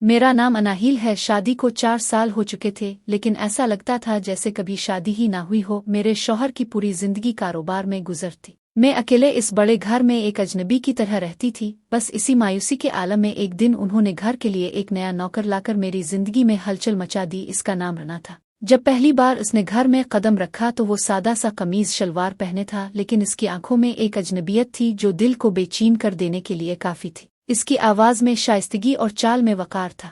मेरा नाम अनाहिल है। शादी को 4 साल हो चुके थे, लेकिन ऐसा लगता था जैसे कभी शादी ही ना हुई हो। मेरे शौहर की पूरी जिंदगी कारोबार में गुजरती, मैं अकेले इस बड़े घर में एक अजनबी की तरह रहती थी। बस इसी मायूसी के आलम में एक दिन उन्होंने घर के लिए एक नया नौकर लाकर मेरी जिंदगी में हलचल मचा दी। इसका नाम रना था। जब पहली बार उसने घर में कदम रखा तो वो सादा सा कमीज शलवार पहने था, लेकिन इसकी आंखों में एक अजनबियत थी जो दिल को बेचैन कर देने के लिए काफी थी। इसकी आवाज में शाइस्तगी और चाल में वकार था।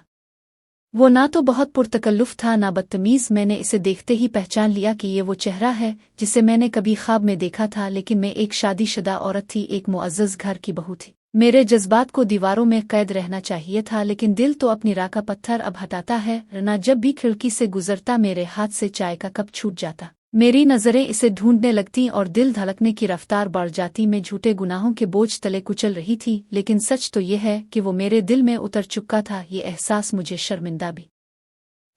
वो ना तो बहुत पुरतकल्लुफ था ना बदतमीज। मैंने इसे देखते ही पहचान लिया कि ये वो चेहरा है जिसे मैंने कभी ख्वाब में देखा था, लेकिन मैं एक शादीशुदा औरत थी, एक मुअज़्ज़ज़ घर की बहू थी। मेरे जज्बात को दीवारों में कैद रहना चाहिए था, लेकिन दिल तो अपनी राह का पत्थर अब हटाता है। रना जब भी खिड़की से गुजरता मेरे हाथ से चाय का कप छूट जाता। मेरी नज़रें इसे ढूंढने लगती और दिल धड़कने की रफ्तार बढ़ जाती। मैं झूठे गुनाहों के बोझ तले कुचल रही थी, लेकिन सच तो ये है कि वो मेरे दिल में उतर चुका था। ये एहसास मुझे शर्मिंदा भी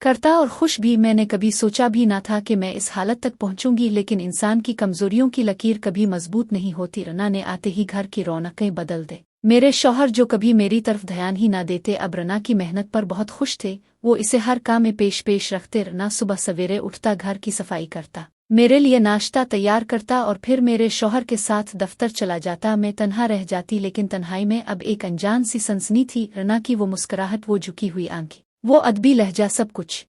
करता और खुश भी। मैंने कभी सोचा भी ना था कि मैं इस हालत तक पहुंचूंगी, लेकिन इंसान की कमजोरियों की लकीर कभी मजबूत नहीं होती। रना ने आते ही घर की रौनकें बदल दे। मेरे शौहर जो कभी मेरी तरफ ध्यान ही ना देते, अब रना की मेहनत पर बहुत खुश थे। वो इसे हर काम में पेश पेश रखते। रना सुबह सवेरे उठता, घर की सफाई करता, मेरे लिए नाश्ता तैयार करता और फिर मेरे शौहर के साथ दफ्तर चला जाता। मैं तन्हा रह जाती, लेकिन तन्हाई में अब एक अनजान सी सनसनी थी। रना की वो मुस्कुराहट, वो झुकी हुई आंखें, वो अदबी लहजा, सब कुछ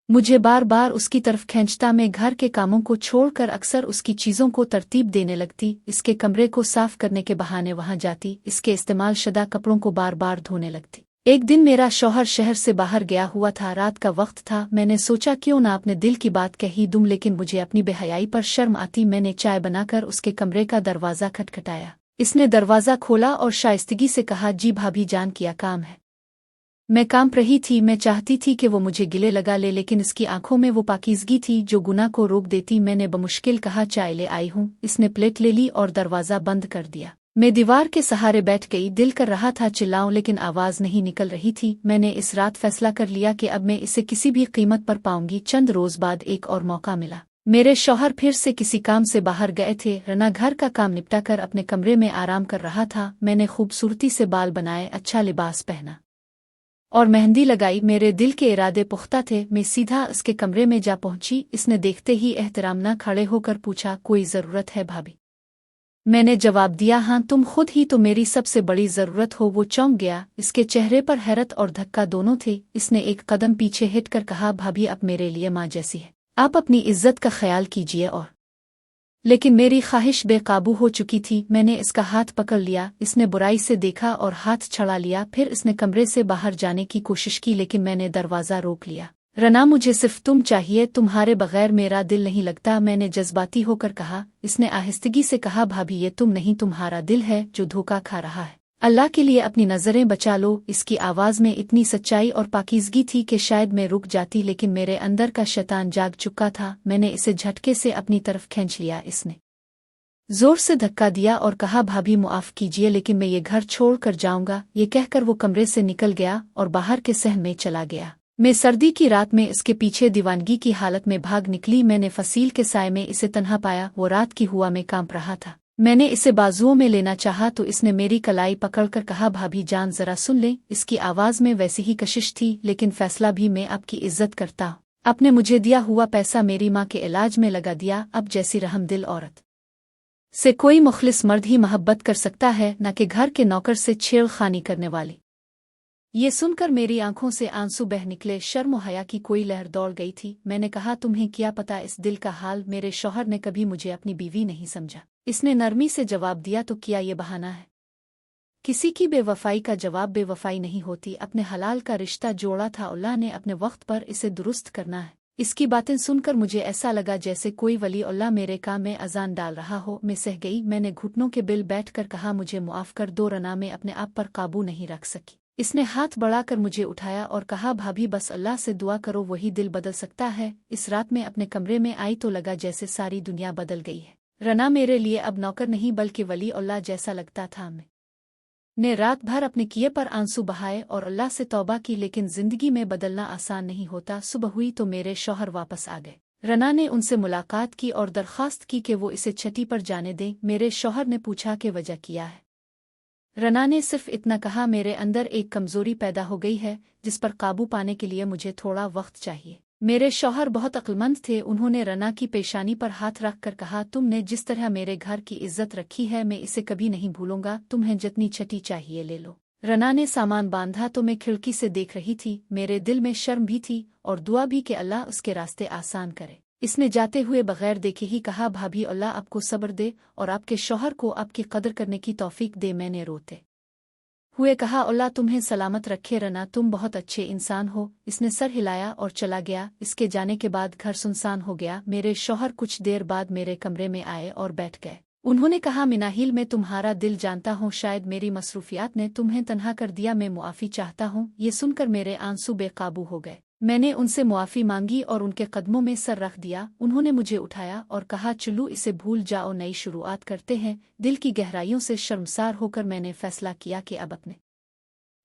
मुझे बार बार उसकी तरफ खींचता। मैं घर के कामों को छोड़कर अक्सर उसकी चीज़ों को तरतीब देने लगती। इसके कमरे को साफ करने के बहाने वहां जाती, इसके इस्तेमाल शुदा कपड़ों को बार बार धोने लगती। एक दिन मेरा शौहर शहर से बाहर गया हुआ था, रात का वक्त था। मैंने सोचा क्यों ना अपने दिल की बात कह ही दूं, लेकिन मुझे अपनी बेहयाई पर शर्म आती। मैंने चाय बनाकर उसके कमरे का दरवाज़ा खटखटाया। इसने दरवाज़ा खोला और शाइस्तगी से कहा, जी भाभी जान, क्या काम है? मैं कांप रही थी। मैं चाहती थी कि वो मुझे गिले लगा ले, लेकिन इसकी आंखों में वो पाकीज़गी थी जो गुनाह को रोक देती। मैंने बमुश्किल कहा, चाय ले आई हूँ। इसने प्लेट ले ली और दरवाज़ा बंद कर दिया। मैं दीवार के सहारे बैठ गई। दिल कर रहा था चिल्लाऊं, लेकिन आवाज़ नहीं निकल रही थी। मैंने इस रात फैसला कर लिया कि अब मैं इसे किसी भी कीमत पर पाऊंगी। चंद रोज बाद एक और मौका मिला। मेरे शौहर फिर से किसी काम से बाहर गए थे। रना घर का काम निपटाकर अपने कमरे में आराम कर रहा था। मैंने खूबसूरती से बाल बनाए, अच्छा लिबास पहना और मेहंदी लगाई। मेरे दिल के इरादे पुख्ता थे। मैं सीधा उसके कमरे में जा पहुंची। इसने देखते ही एहतराम न खड़े होकर पूछा, कोई ज़रूरत है भाभी? मैंने जवाब दिया, हाँ, तुम खुद ही तो मेरी सबसे बड़ी ज़रूरत हो। वो चौंक गया। इसके चेहरे पर हैरत और धक्का दोनों थे। इसने एक कदम पीछे हटकर कहा, भाभी अब मेरे लिए माँ जैसी है, आप अपनी इज्जत का ख्याल कीजिए। और लेकिन मेरी ख्वाहिश बेकाबू हो चुकी थी। मैंने इसका हाथ पकड़ लिया। इसने बुराई से देखा और हाथ छड़ा लिया। फिर इसने कमरे से बाहर जाने की कोशिश की, लेकिन मैंने दरवाज़ा रोक लिया। रना, मुझे सिर्फ तुम चाहिए, तुम्हारे बगैर मेरा दिल नहीं लगता, मैंने जज्बाती होकर कहा। इसने आहिस्तगी से कहा, भाभी ये तुम नहीं, तुम्हारा दिल है जो धोखा खा रहा है। अल्लाह के लिए अपनी नज़रें बचा लो। इसकी आवाज़ में इतनी सच्चाई और पाकीज़गी थी कि शायद मैं रुक जाती, लेकिन मेरे अंदर का शैतान जाग चुका था। मैंने इसे झटके से अपनी तरफ खींच लिया। इसने जोर से धक्का दिया और कहा, भाभी मुआफ़ कीजिए, लेकिन मैं ये घर छोड़ कर जाऊंगा। ये कहकर वो कमरे से निकल गया और बाहर के सहन में चला गया। मैं सर्दी की रात में इसके पीछे दीवानगी की हालत में भाग निकली। मैंने फसील के साए में इसे तन्हा पाया। वो रात की हुआ में कांप रहा था। मैंने इसे बाजुओं में लेना चाहा तो इसने मेरी कलाई पकड़कर कहा, भाभी जान जरा सुन ले। इसकी आवाज में वैसी ही कशिश थी, लेकिन फैसला भी मैं आपकी इज्जत करता हूँ। आपने मुझे दिया हुआ पैसा मेरी माँ के इलाज में लगा दिया। अब जैसी रहमदिल औरत से कोई मुखलिस मर्द ही मोहब्बत कर सकता है, न कि घर के नौकर से छेड़खानी करने वाली। ये सुनकर मेरी आंखों से आंसू बह निकले। शर्म हया की कोई लहर दौड़ गई थी। मैंने कहा, तुम्हें क्या पता इस दिल का हाल? मेरे शौहर ने कभी मुझे अपनी बीवी नहीं समझा। इसने नरमी से जवाब दिया, तो क्या ये बहाना है? किसी की बेवफाई का जवाब बेवफाई नहीं होती। अपने हलाल का रिश्ता जोड़ा था, अल्लाह ने अपने वक्त पर इसे दुरुस्त करना है। इसकी बातें सुनकर मुझे ऐसा लगा जैसे कोई वली अल्लाह मेरे काम में अजान डाल रहा हो। मैं सह गई। मैंने घुटनों के बिल बैठकर कहा, मुझे मुआफ़ कर दो। रना में अपने आप पर काबू नहीं रख सकी। इसने हाथ बढ़ाकर मुझे उठाया और कहा, भाभी बस अल्लाह से दुआ करो, वही दिल बदल सकता है। इस रात में अपने कमरे में आई तो लगा जैसे सारी दुनिया बदल गई है। रना मेरे लिए अब नौकर नहीं बल्कि वली अल्लाह जैसा लगता था। मैं ने रात भर अपने किए पर आंसू बहाए और अल्लाह से तौबा की, लेकिन जिंदगी में बदलना आसान नहीं होता। सुबह हुई तो मेरे शौहर वापस आ गए। रना ने उनसे मुलाकात की और दरख्वास्त की कि वो इसे छठी पर जाने दें। मेरे शौहर ने पूछा कि वजह क्या है। रना ने सिर्फ इतना कहा, मेरे अंदर एक कमजोरी पैदा हो गई है जिस पर काबू पाने के लिए मुझे थोड़ा वक्त चाहिए। मेरे शौहर बहुत अक्लमंद थे। उन्होंने रना की पेशानी पर हाथ रख कर कहा, तुमने जिस तरह मेरे घर की इज्जत रखी है मैं इसे कभी नहीं भूलूंगा। तुम्हें जितनी छठी चाहिए ले लो। रना ने सामान बांधा तो मैं खिड़की से देख रही थी। मेरे दिल में शर्म भी थी और दुआ भी कि अल्लाह उसके रास्ते आसान करे। इसने जाते हुए बगैर देखे ही कहा, भाभी अल्लाह आपको सब्र दे और आपके शौहर को आपकी कदर करने की तौफीक दे। मैंने रोते हुए कहा, अल्लाह तुम्हें सलामत रखे रना, तुम बहुत अच्छे इंसान हो। इसने सर हिलाया और चला गया। इसके जाने के बाद घर सुनसान हो गया। मेरे शौहर कुछ देर बाद मेरे कमरे में आए और बैठ गए। उन्होंने कहा, मिनाहिल मैं तुम्हारा दिल जानता हूँ, शायद मेरी मसरूफियात ने तुम्हें तन्हा कर दिया। मैं मुआफ़ी चाहता हूँ। ये सुनकर मेरे आंसू बेकाबू हो गए। मैंने उनसे मुआफ़ी मांगी और उनके कदमों में सर रख दिया। उन्होंने मुझे उठाया और कहा, चलो इसे भूल जाओ, नई शुरुआत करते हैं। दिल की गहराइयों से शर्मसार होकर मैंने फैसला किया कि अब अपने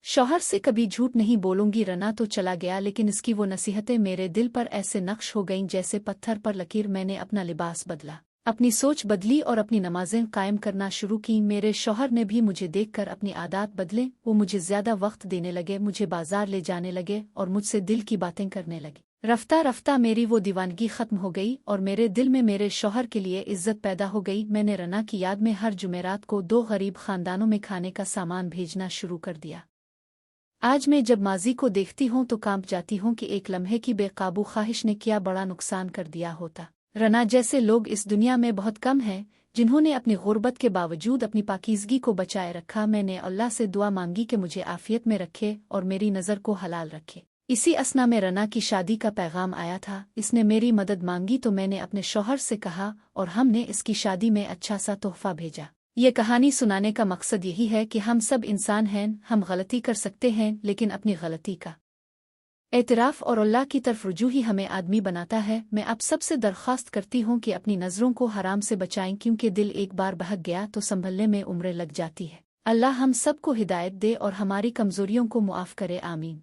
शौहर से कभी झूठ नहीं बोलूंगी। रना तो चला गया लेकिन इसकी वो नसीहतें मेरे दिल पर ऐसे नक्श हो गईं जैसे पत्थर पर लकीर। मैंने अपना लिबास बदला, अपनी सोच बदली और अपनी नमाजें कायम करना शुरू की। मेरे शौहर ने भी मुझे देखकर अपनी आदत बदले। वो मुझे ज्यादा वक्त देने लगे, मुझे बाजार ले जाने लगे और मुझसे दिल की बातें करने लगे। रफ्ता रफ्ता मेरी वो दीवानगी खत्म हो गई और मेरे दिल में मेरे शौहर के लिए इज्जत पैदा हो गई। मैंने रना की याद में हर जुमेरात को 2 गरीब खानदानों में खाने का सामान भेजना शुरू कर दिया। आज मैं जब माजी को देखती हूँ तो कांप जाती हूँ कि एक लम्हे की बेकाबू ख्वाहिश ने क्या बड़ा नुकसान कर दिया होता। रना जैसे लोग इस दुनिया में बहुत कम हैं जिन्होंने अपनी गुर्बत के बावजूद अपनी पाकीज़गी को बचाए रखा। मैंने अल्लाह से दुआ मांगी कि मुझे आफियत में रखे और मेरी नज़र को हलाल रखे। इसी असना में रना की शादी का पैगाम आया था। इसने मेरी मदद मांगी तो मैंने अपने शौहर से कहा और हमने इसकी शादी में अच्छा सा तोहफा भेजा। ये कहानी सुनाने का मकसद यही है कि हम सब इंसान हैं, हम गलती कर सकते हैं, लेकिन अपनी गलती का एतराफ़ और अल्लाह की तरफ रुजू ही हमें आदमी बनाता है। मैं आप सबसे दरख्वास्त करती हूँ कि अपनी नज़रों को हराम से बचाएं, क्योंकि दिल एक बार बहक गया तो संभलने में उम्रें लग जाती है। अल्लाह हम सब को हिदायत दे और हमारी कमज़ोरियों को मुआफ़ करे। आमीन।